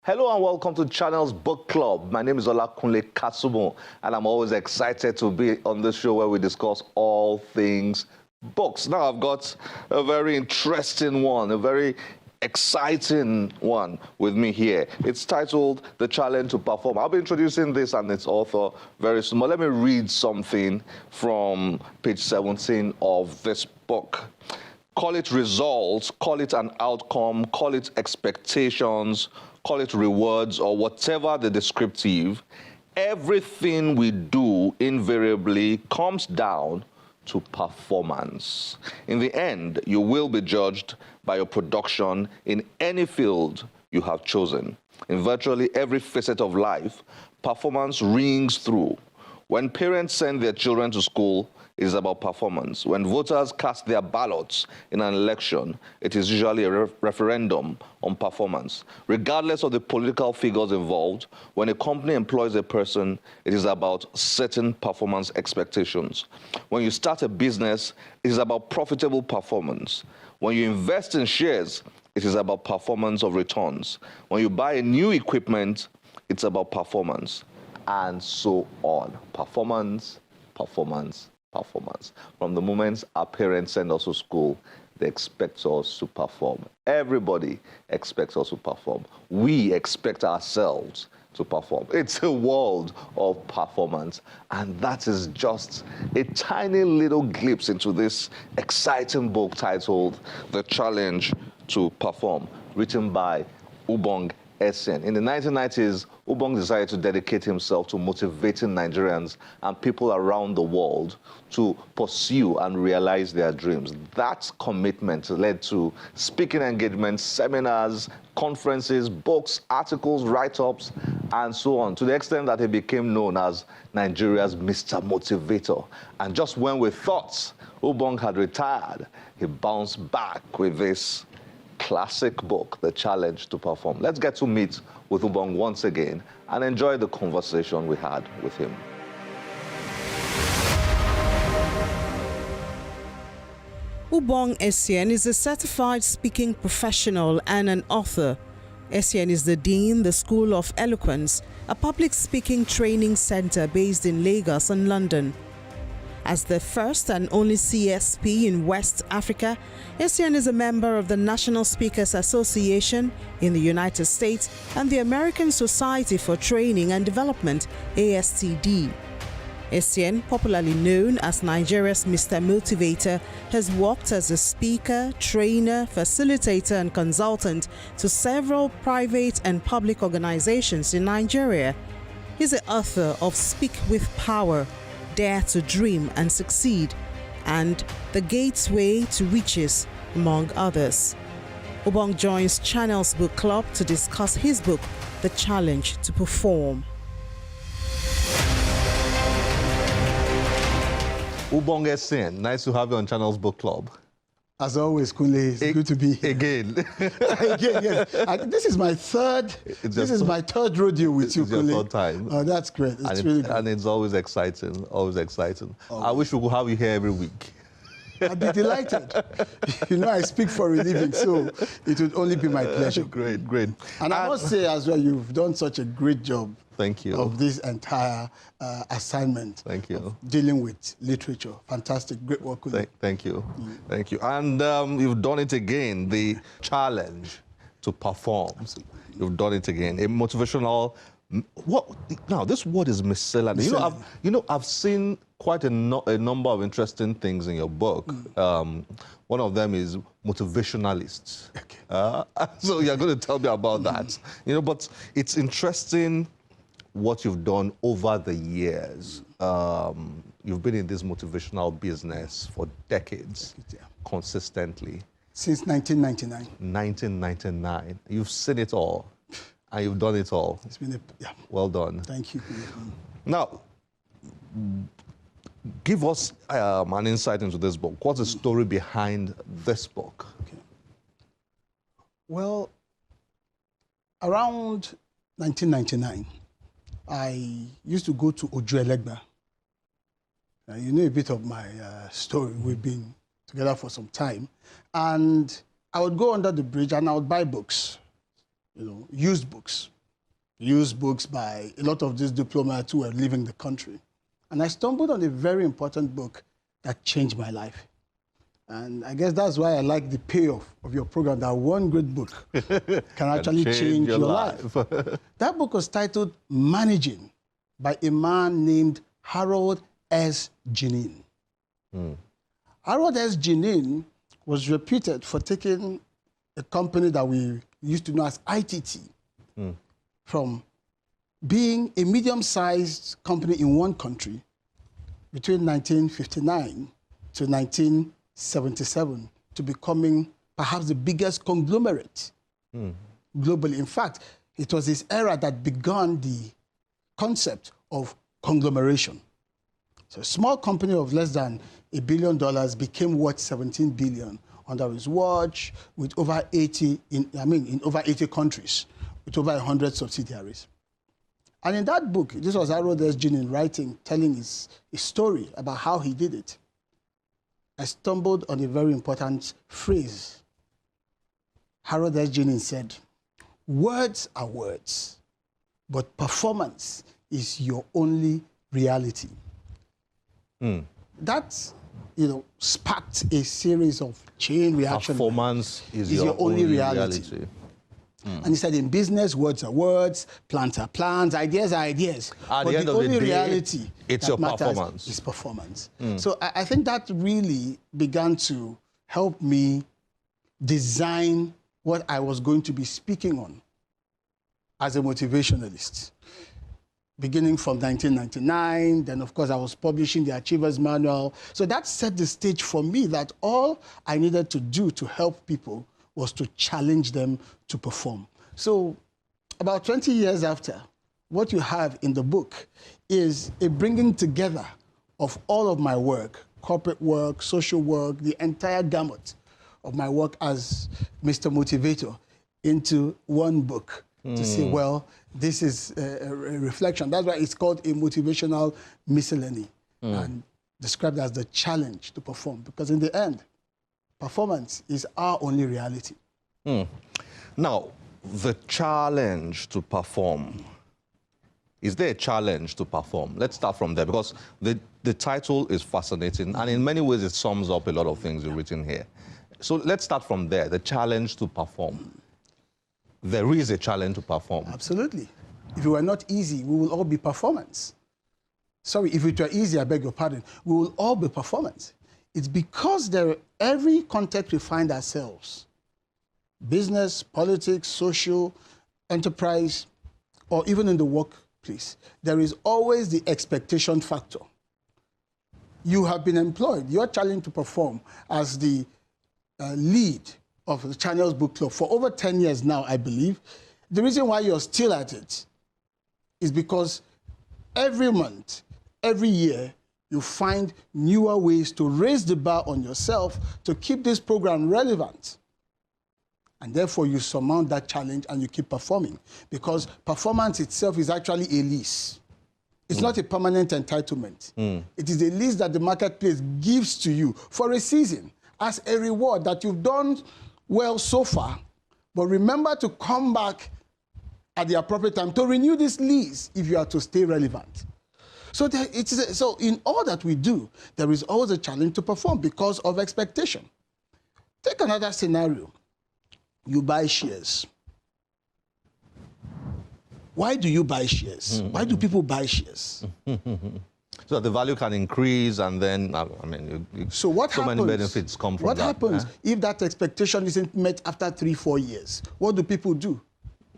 Hello and welcome to Channel's Book Club. My name is Olakunle Kasumo, and I'm always excited to be on this show where we discuss all things books. Now I've got a very interesting one, a very exciting one with me here. It's titled The Challenge to Perform. I'll be introducing this and its author very soon. But let me read something from page 17 of this book. Call it results, call it an outcome, call it expectations, call it rewards, or whatever the descriptive. Everything we do invariably comes down to performance. In the end, you will be judged by your production in any field you have chosen. In virtually every facet of life, performance rings through. When parents send their children to school, it is about performance. When voters cast their ballots in an election, it is usually a referendum on performance. Regardless of the political figures involved, when a company employs a person, it is about certain performance expectations. When you start a business, it is about profitable performance. When you invest in shares, it is about performance of returns. When you buy a new equipment, it's about performance, and so on. Performance, performance, performance. From the moment our parents send us to school, they expect us to perform. Everybody expects us to perform. We expect ourselves to perform. It's a world of performance, and that is just a tiny little glimpse into this exciting book titled The Challenge to Perform, written by Ubong Essien. In the 1990s, Ubong decided to dedicate himself to motivating Nigerians and people around the world to pursue and realize their dreams. That commitment led to speaking engagements, seminars, conferences, books, articles, write-ups, and so on, to the extent that he became known as Nigeria's Mr. Motivator. And just when we thought Ubong had retired, he bounced back with this classic book, The Challenge to Perform. Let's get to meet with Ubong once again and enjoy the conversation we had with him. Ubong Essien is a certified speaking professional and an author. Essien is the Dean, the School of Eloquence, a public speaking training center based in Lagos and London. As the first and only CSP in West Africa, Essien is a member of the National Speakers Association in the United States and the American Society for Training and Development, ASTD. Essien, popularly known as Nigeria's Mr. Motivator, has worked as a speaker, trainer, facilitator and consultant to several private and public organizations in Nigeria. He's the author of Speak with Power, Dare to Dream and Succeed, and The Gateway to Riches, among others. Ubong joins Channel's Book Club to discuss his book, The Challenge to Perform. Ubong Essien, nice to have you on Channel's Book Club. As always, Kunle, it's good to be here. Again. Again, yes. This is my third. This is my third rodeo with you, It's your Kunle. third time. Oh, that's great. It's really good. And it's always exciting, always exciting. I wish we could have you here every week. I'd be delighted. You know, I speak for a living, so it would only be my pleasure. Great, great. And I must say as well, you've done such a great job. Thank you. Of this entire assignment. Thank you. Of dealing with literature. Fantastic. Great work, Kunle. Thank you. Thank you. And you've done it again, the challenge to perform. Absolutely. You've done it again. A motivational. Now, this word is miscellany. I've seen quite a number of interesting things in your book. One of them is motivationalists. Okay. So you're going to tell me about that. But it's interesting what you've done over the years. You've been in this motivational business for decades, consistently. Since 1999. 1999. You've seen it all, and you've done it all. It's been well done. Thank you. Now, give us an insight into this book. What's the story behind this book? Okay. Well, around 1999, I used to go to Ojuelegba. You know a bit of my story. We've been together for some time. And I would go under the bridge and I would buy books, used books. used books by a lot of these diplomats who were leaving the country. And I stumbled on a very important book that changed my life. And I guess that's why I like the payoff of your program, that one great book can actually change your life. That book was titled Managing by a man named Harold S. Genin. Harold S. Genin was reputed for taking a company that we used to know as ITT from being a medium-sized company in one country between 1959 to 1977 to becoming perhaps the biggest conglomerate globally. In fact, it was this era that began the concept of conglomeration. So a small company of less than $1 billion became worth 17 billion under his watch, with over 80 in over 80 countries, with over 100 subsidiaries. And in that book, this was Harold S. Genin writing, telling his story about how he did it. I stumbled on a very important phrase. Harold S. Genin said, "Words are words, but performance is your only reality." That, sparked a series of chain reactions. Performance is your only reality. And he said, in business, words are words, plans are plans, ideas are ideas. At but the end the of the only day, reality it's that your matters performance. is performance. So I think that really began to help me design what I was going to be speaking on as a motivationalist. Beginning from 1999, then of course I was publishing the Achievers Manual. So that set the stage for me that all I needed to do to help people was to challenge them to perform. So about 20 years after, what you have in the book is a bringing together of all of my work, corporate work, social work, the entire gamut of my work as Mr. Motivator into one book to say, well, this is a reflection. That's why it's called a motivational miscellany and described as the challenge to perform, because in the end, performance is our only reality. Now, the challenge to perform. Is there a challenge to perform? Let's start from there, because the title is fascinating, and in many ways it sums up a lot of things you've written here. So let's start from there, the challenge to perform. There is a challenge to perform. Absolutely. If it were not easy, we will all be performance. Sorry, if it were easy, I beg your pardon, we will all be performance. It's because every context we find ourselves, business, politics, social, enterprise, or even in the workplace, there is always the expectation factor. You have been employed. Your challenge to perform as the lead of the Channels Book Club for over 10 years now, I believe. The reason why you're still at it is because every month, every year, you find newer ways to raise the bar on yourself to keep this program relevant. And therefore, you surmount that challenge and you keep performing, because performance itself is actually a lease. It's not a permanent entitlement. It is a lease that the marketplace gives to you for a season as a reward that you've done well so far, but remember to come back at the appropriate time to renew this lease if you are to stay relevant. So, so in all that we do, there is always a challenge to perform because of expectation. Take another scenario. You buy shares. Why do you buy shares? Why do people buy shares? So that the value can increase, and then, so what happens, many benefits come from that. What happens if that expectation isn't met after 3-4 years? What do people do?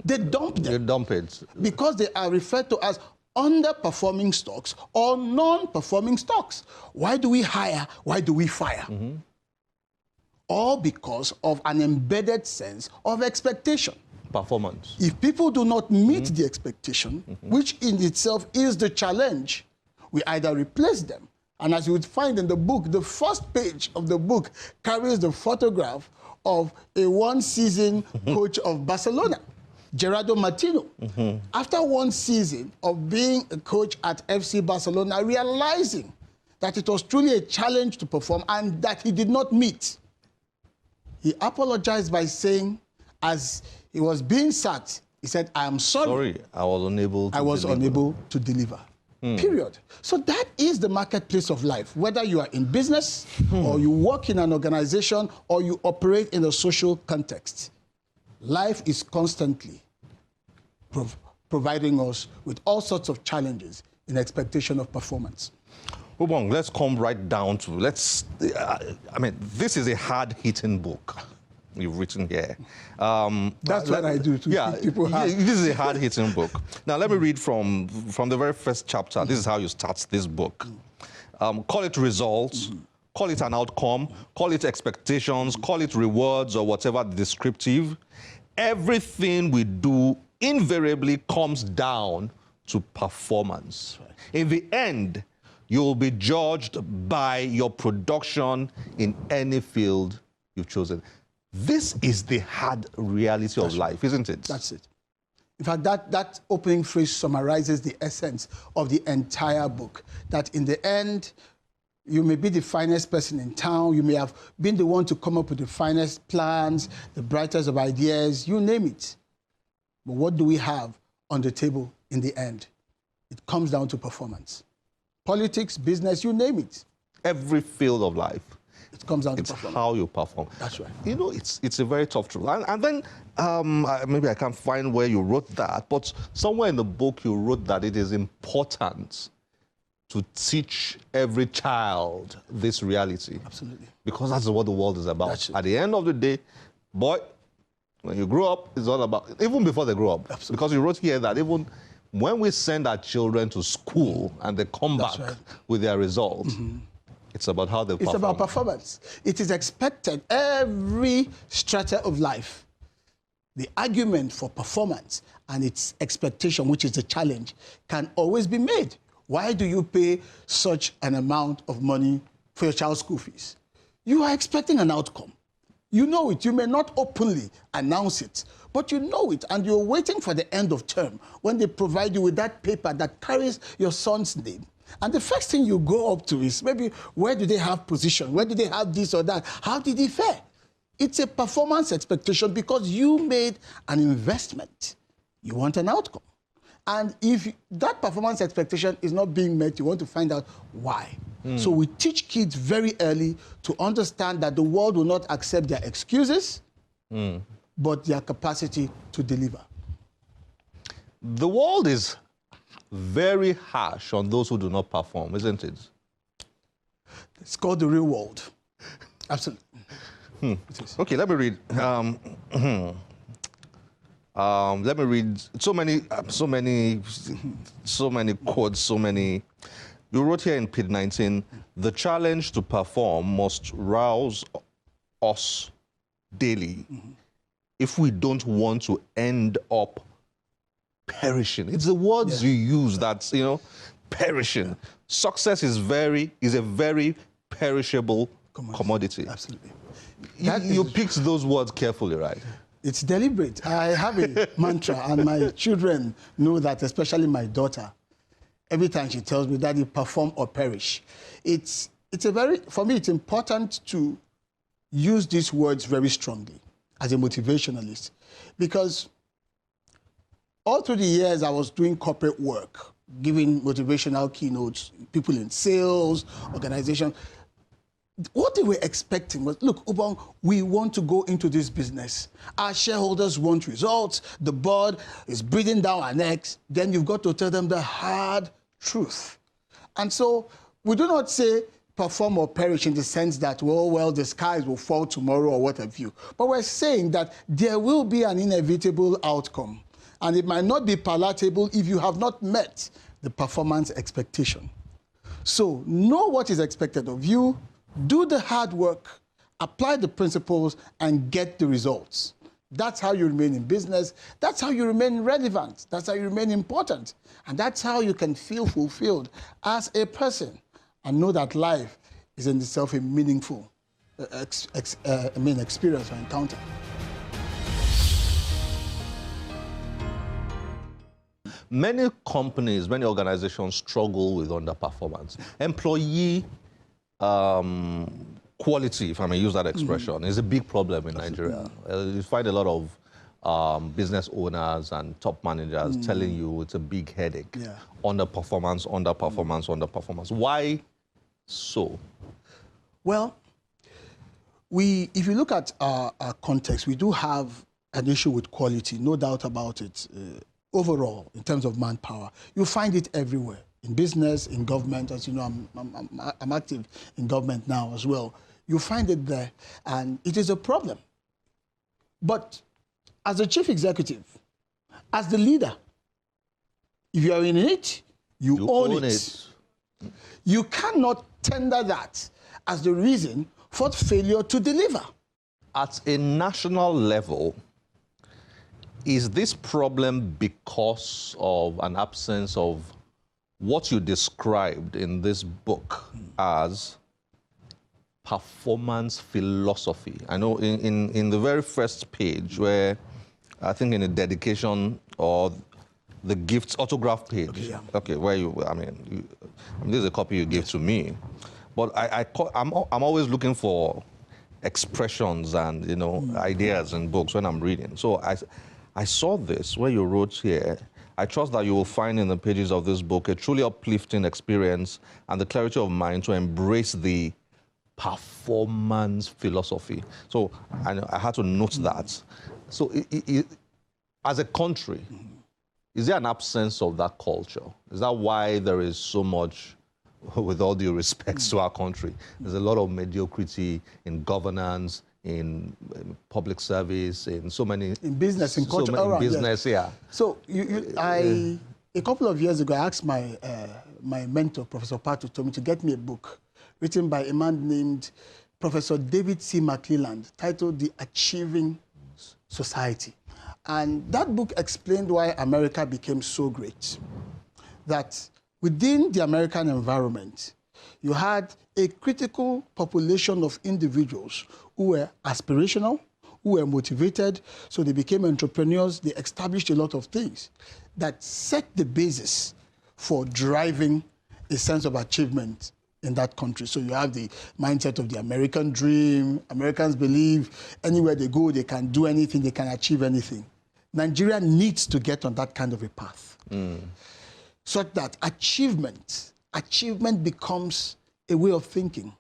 They dump them. They dump it. Because they are referred to as underperforming stocks or non-performing stocks. Why do we hire? Why do we fire? All because of an embedded sense of expectation. Performance. If people do not meet the expectation, which in itself is the challenge, we either replace them. And as you would find in the book, the first page of the book carries the photograph of a one-season coach of Barcelona, Gerardo Martino. After one season of being a coach at FC Barcelona, realizing that it was truly a challenge to perform and that he did not meet, he apologized by saying, as he was being sacked, He said, I am sorry. Sorry, I was unable to I was deliver. unable to deliver. Period. So that is the marketplace of life. Whether you are in business or you work in an organization or you operate in a social context, life is constantly providing us with all sorts of challenges in expectation of performance. Ubong, let's come right down to, I mean, this is a hard-hitting book you've written here. That's what I do to keep people happy. This is a hard-hitting book. Now, let me read from the very first chapter. This is how you start this book. Call it results, call it an outcome, call it expectations, call it rewards or whatever descriptive. Everything we do invariably comes down to performance. In the end, you will be judged by your production in any field you've chosen. This is the hard reality of life, isn't it? That's it. In fact, that opening phrase summarizes the essence of the entire book. That in the end, you may be the finest person in town. You may have been the one to come up with the finest plans, the brightest of ideas, you name it. But what do we have on the table in the end? It comes down to performance. Politics, business, you name it. Every field of life. It comes down to It's performance. how you perform. That's right. You know, it's a very tough truth. And then maybe I can't find where you wrote that, but somewhere in the book you wrote that it is important to teach every child this reality. Absolutely. Because that's what the world is about. That's it. At the end of the day, boy, when you grow up, it's all about, even before they grow up. Absolutely. Because you wrote here that even when we send our children to school and they come That's back right. with their results, it's about how they perform. It's about performance. It is expected every strata of life. The argument for performance and its expectation, which is the challenge, can always be made. Why do you pay such an amount of money for your child's school fees? You are expecting an outcome. You know it. You may not openly announce it, but you know it, and you're waiting for the end of term when they provide you with that paper that carries your son's name. And the first thing you go up to is maybe, where do they have position? Where do they have this or that? How did he fare? It's a performance expectation because you made an investment. You want an outcome. And if that performance expectation is not being met, you want to find out why. So we teach kids very early to understand that the world will not accept their excuses, but their capacity to deliver. The world is very harsh on those who do not perform, isn't it? It's called the real world. Absolutely. It is. Okay, let me read. Let me read so many quotes, so many. You wrote here in page 19, the challenge to perform must rouse us daily if we don't want to end up perishing. It's the words you use that's, perishing. Success is a very perishable commodity. Absolutely. You picked those words carefully, right? It's deliberate. I have a mantra, and my children know that, especially my daughter. Every time she tells me, Daddy, perform or perish. For me, it's important to use these words very strongly as a motivationalist, because all through the years I was doing corporate work, giving motivational keynotes, people in sales, organizations. What they were expecting was, look, Ubong, we want to go into this business. Our shareholders want results. The board is breathing down our necks. Then you've got to tell them the hard truth. And so we do not say perform or perish in the sense that, well, the skies will fall tomorrow or what have you. But we're saying that there will be an inevitable outcome. And it might not be palatable if you have not met the performance expectation. So know what is expected of you. Do the hard work, apply the principles, and get the results. That's how you remain in business. That's how you remain relevant. That's how you remain important. And that's how you can feel fulfilled as a person and know that life is in itself a meaningful experience or encounter. Many companies, many organizations struggle with underperformance. Employee quality, if I may use that expression, is a big problem in Nigeria. You find a lot of business owners and top managers telling you it's a big headache. Yeah. Underperformance, underperformance, underperformance. Why so? Well, if you look at our context, we do have an issue with quality, no doubt about it. Overall, in terms of manpower, you find it everywhere, in business, in government. As you know, I'm active in government now as well. You find it there, and it is a problem. But as a chief executive, as the leader, if you are in it, you own it. You cannot tender that as the reason for failure to deliver. At a national level, is this problem because of an absence of what you described in this book as performance philosophy? I know in the very first page, where I think in the dedication or the gifts autograph page, okay, where this is a copy you gave to me, but I'm always looking for expressions and ideas in books when I'm reading. So I saw this where you wrote here, I trust that you will find in the pages of this book a truly uplifting experience and the clarity of mind to embrace the performance philosophy. So I had to note that. So as a country, is there an absence of that culture? Is that why there is so much, with all due respect to our country, there's a lot of mediocrity in governance, in public service, in so many... In business, in culture. In business, yeah. So a couple of years ago, I asked my mentor, Professor Patu, told me to get me a book written by a man named Professor David C. McClelland, titled The Achieving Society. And that book explained why America became so great. That within the American environment, you had a critical population of individuals who were aspirational, who were motivated, so they became entrepreneurs. They established a lot of things that set the basis for driving a sense of achievement in that country. So you have the mindset of the American dream. Americans believe anywhere they go, they can do anything, they can achieve anything. Nigeria needs to get on that kind of a path. Such that achievement becomes a way of thinking.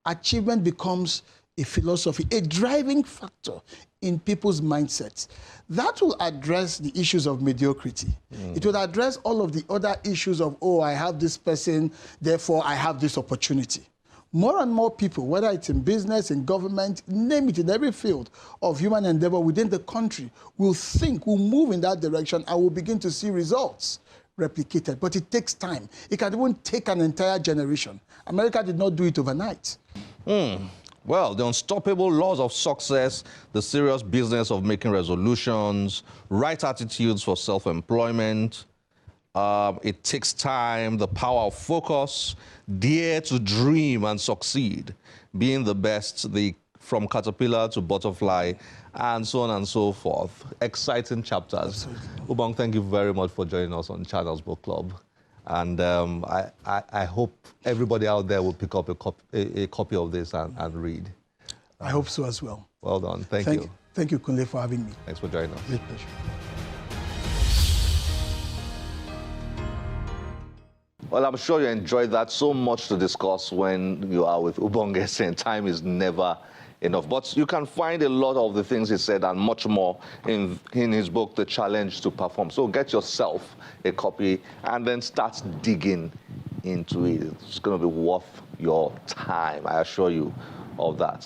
Achievement becomes a philosophy, a driving factor in people's mindsets. That will address the issues of mediocrity. It will address all of the other issues of, oh, I have this person, therefore I have this opportunity. More and more people, whether it's in business, in government, name it, in every field of human endeavor within the country, will think, will move in that direction, and will begin to see results replicated. But it takes time. It can even take an entire generation. America did not do it overnight. Well, the unstoppable laws of success, the serious business of making resolutions, right attitudes for self-employment, it takes time, the power of focus, dare to dream and succeed, being the best, from caterpillar to butterfly, and so on and so forth. Exciting chapters. Absolutely. Ubong, thank you very much for joining us on Channels Book Club. And I hope everybody out there will pick up a copy of this and read. I hope so as well. Well done. Thank you. Thank you, Kunle, for having me. Thanks for joining us. Great pleasure. Well, I'm sure you enjoyed that. So much to discuss when you are with Ubong Essien. Time is never enough. But you can find a lot of the things he said and much more in his book, The Challenge to Perform. So get yourself a copy and then start digging into it. It's going to be worth your time, I assure you of that.